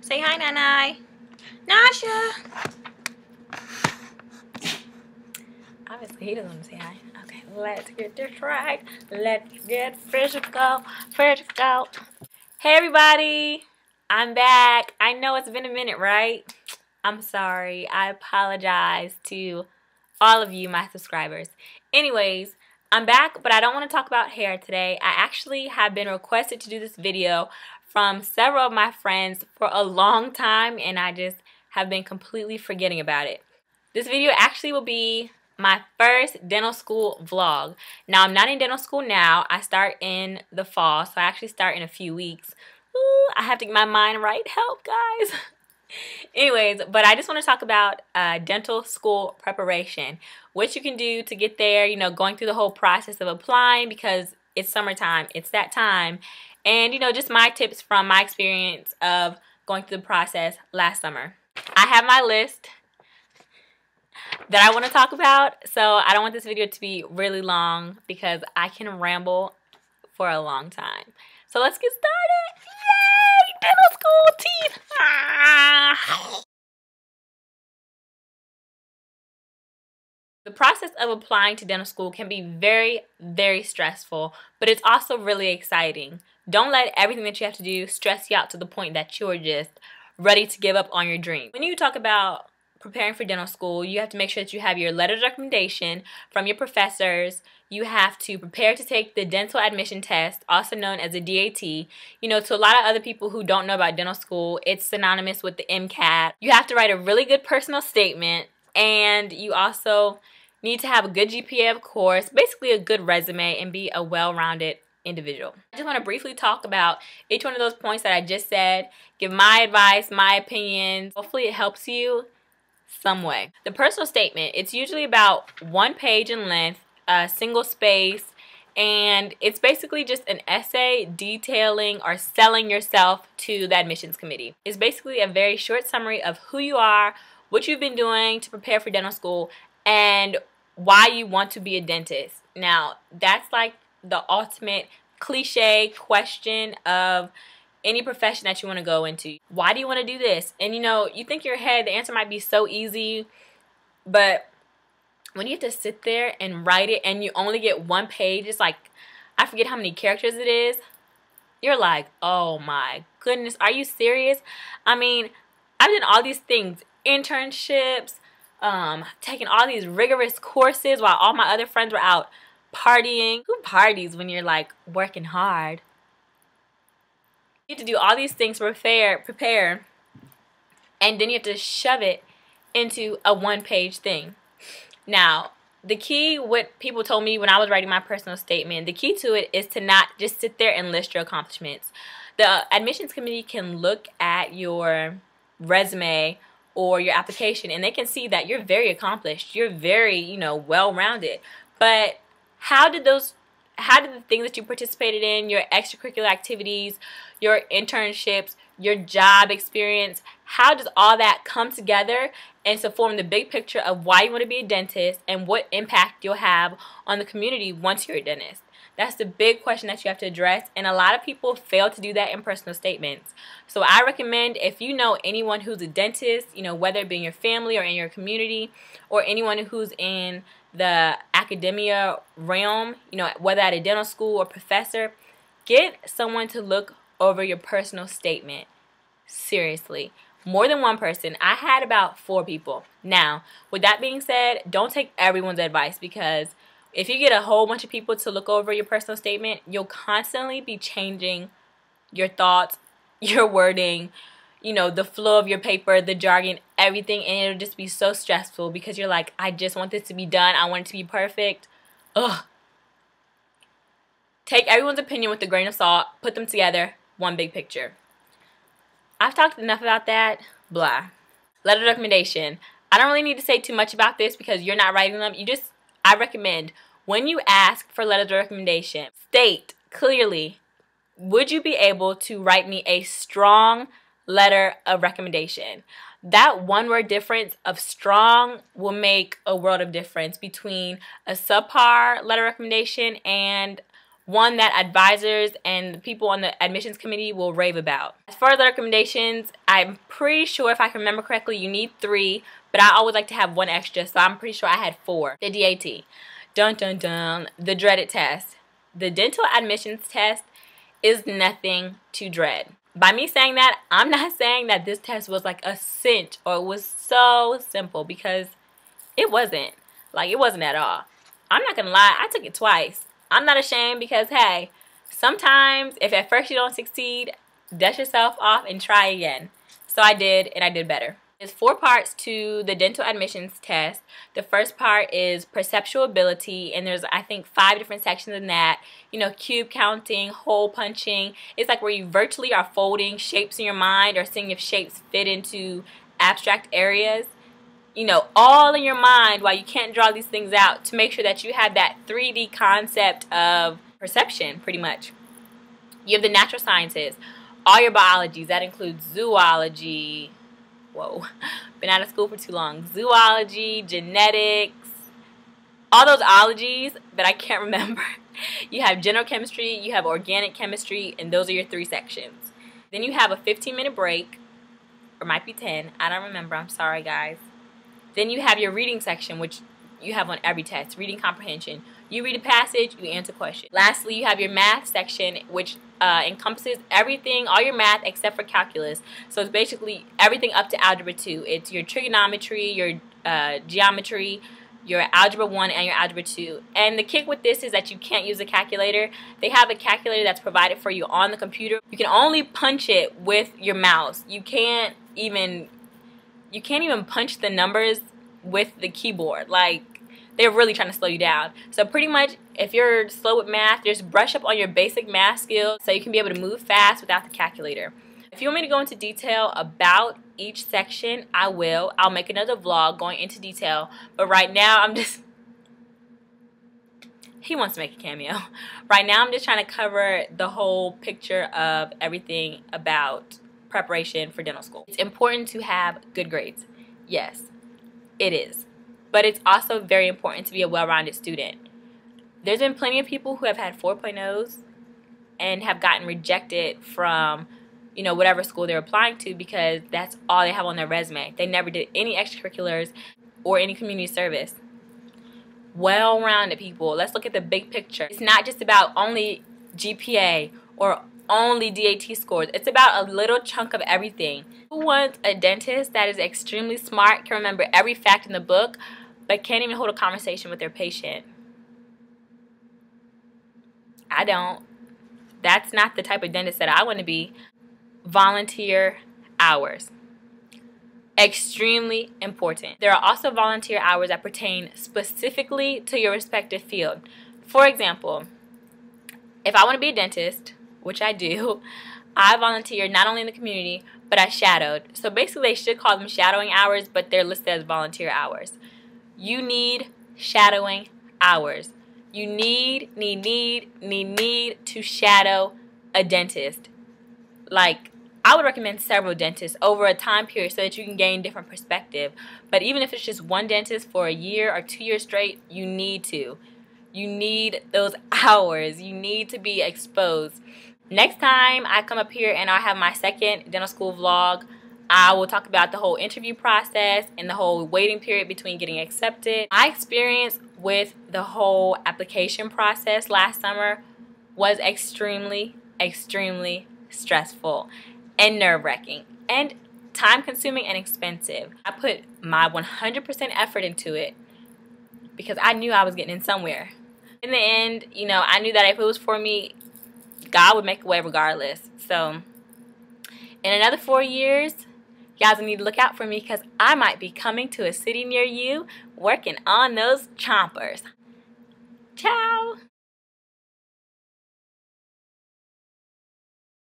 Say hi, Nanai. Nasha. Obviously, he doesn't want to say hi. Okay, let's get this right. Let's get physical. Physical. Hey, everybody. I'm back. I know it's been a minute, right? I'm sorry. I apologize to all of you, my subscribers. Anyways, I'm back, but I don't want to talk about hair today. I actually have been requested to do this video from several of my friends for a long time, and I just have been completely forgetting about it. This video actually will be my first dental school vlog. Now, I'm not in dental school now. I start in the fall, so I actually start in a few weeks. Ooh, I have to get my mind right. Help, guys. Anyways, but I just want to talk about dental school preparation. What you can do to get there, you know, going through the whole process of applying because it's summertime. It's that time. And, you know, just my tips from my experience of going through the process last summer. I have my list that I want to talk about, so I don't want this video to be really long because I can ramble for a long time. So let's get started. Yay! Dental school teeth! Ah! The process of applying to dental school can be very, very stressful, but it's also really exciting. Don't let everything that you have to do stress you out to the point that you're just ready to give up on your dream. When you talk about preparing for dental school, you have to make sure that you have your letter of recommendation from your professors. You have to prepare to take the dental admission test, also known as a DAT. You know, to a lot of other people who don't know about dental school, it's synonymous with the MCAT. You have to write a really good personal statement, and you also need to have a good GPA, of course, basically a good resume, and be a well-rounded individual. I just want to briefly talk about each one of those points that I just said, give my advice, my opinions. Hopefully it helps you some way. The personal statement, it's usually about 1 page in length, a single space, and it's basically just an essay detailing or selling yourself to the admissions committee. It's basically a very short summary of who you are, what you've been doing to prepare for dental school, and why you want to be a dentist. Now, that's like the ultimate cliche question of any profession that you want to go into. Why do you want to do this? And you know, you think in your head the answer might be so easy, but when you have to sit there and write it and you only get 1 page, it's like, I forget how many characters it is, you're like, oh my goodness, are you serious? I mean, I've done all these things, internships, taking all these rigorous courses while all my other friends were out partying. Who parties when you're like working hard? You have to do all these things, prepare, and then you have to shove it into a 1-page thing. Now, the key, what people told me when I was writing my personal statement, the key to it is to not just sit there and list your accomplishments. The admissions committee can look at your resume or your application and they can see that you're very accomplished. You're very, you know, well-rounded. But how did the things that you participated in, your extracurricular activities, your internships, your job experience, how does all that come together and to form the big picture of why you want to be a dentist and what impact you'll have on the community once you're a dentist? That's the big question that you have to address, and a lot of people fail to do that in personal statements. So I recommend, if you know anyone who's a dentist, you know, whether it be in your family or in your community, or anyone who's in the academia realm, you know, whether at a dental school or professor, get someone to look over your personal statement. Seriously. More than one person. I had about 4 people. Now, with that being said, don't take everyone's advice, because if you get a whole bunch of people to look over your personal statement, you'll constantly be changing your thoughts, your wording, you know, the flow of your paper, the jargon, everything, and it'll just be so stressful because you're like, I just want this to be done. I want it to be perfect. Ugh. Take everyone's opinion with a grain of salt, put them together, one big picture. I've talked enough about that. Blah. Letter of recommendation. I don't really need to say too much about this because you're not writing them. I recommend when you ask for letters of recommendation, state clearly, would you be able to write me a strong letter of recommendation? That 1-word difference of strong will make a world of difference between a subpar letter of recommendation and one that advisors and the people on the admissions committee will rave about. As far as the recommendations, I'm pretty sure, if I can remember correctly, you need 3, but I always like to have 1 extra, so I'm pretty sure I had 4. The DAT. Dun dun dun. The dreaded test. The dental admissions test is nothing to dread. By me saying that, I'm not saying that this test was like a cinch or it was so simple, because it wasn't. Like, it wasn't at all. I'm not gonna lie, I took it twice. I'm not ashamed, because hey, sometimes if at first you don't succeed, dust yourself off and try again. So I did, and I did better. There's 4 parts to the dental admissions test. The first part is perceptual ability, and there's, I think, 5 different sections in that. You know, cube counting, hole punching. It's like where you virtually are folding shapes in your mind or seeing if shapes fit into abstract areas. You know, all in your mind, while you can't draw these things out, to make sure that you have that 3D concept of perception, pretty much. You have the natural sciences, all your biologies. That includes zoology. Whoa, been out of school for too long. Zoology, genetics, all those ologies that I can't remember. You have general chemistry, you have organic chemistry, and those are your 3 sections. Then you have a 15-minute break, or might be 10. I don't remember. I'm sorry, guys. Then you have your reading section, which you have on every test, reading comprehension. You read a passage, you answer questions. Lastly, you have your math section, which encompasses everything, all your math except for calculus. So it's basically everything up to Algebra 2. It's your trigonometry, your geometry, your Algebra 1, and your Algebra 2. And the kick with this is that you can't use a calculator. They have a calculator that's provided for you on the computer. You can only punch it with your mouse. You can't even punch the numbers with the keyboard. Like, they're really trying to slow you down. So pretty much, if you're slow with math, just brush up on your basic math skills so you can be able to move fast without the calculator. If you want me to go into detail about each section, I will. I'll make another vlog going into detail. But right now, he wants to make a cameo. Right now, I'm just trying to cover the whole picture of everything about preparation for dental school. It's important to have good grades. Yes, it is. But it's also very important to be a well-rounded student. There's been plenty of people who have had 4.0s and have gotten rejected from, you know, whatever school they're applying to, because that's all they have on their resume. They never did any extracurriculars or any community service. Well-rounded people. Let's look at the big picture. It's not just about only GPA or only DAT scores. It's about a little chunk of everything. Who wants a dentist that is extremely smart, can remember every fact in the book, but can't even hold a conversation with their patient? I don't. That's not the type of dentist that I want to be. Volunteer hours. Extremely important. There are also volunteer hours that pertain specifically to your respective field. For example, if I want to be a dentist, which I do, I volunteered not only in the community, but I shadowed. So basically, they should call them shadowing hours, but they're listed as volunteer hours. You need shadowing hours. You need to shadow a dentist. Like, I would recommend several dentists over a time period so that you can gain different perspective. But even if it's just one dentist for a year or 2 years straight, you need to. You need those hours. You need to be exposed. Next time I come up here and I have my second dental school vlog, I will talk about the whole interview process and the whole waiting period between getting accepted. My experience with the whole application process last summer was extremely stressful and nerve-wracking and time-consuming and expensive. I put my 100% effort into it because I knew I was getting in somewhere. In the end, you know, I knew that if it was for me, God would make a way regardless. So, in another 4 years, you guys need to look out for me, because I might be coming to a city near you working on those chompers. Ciao!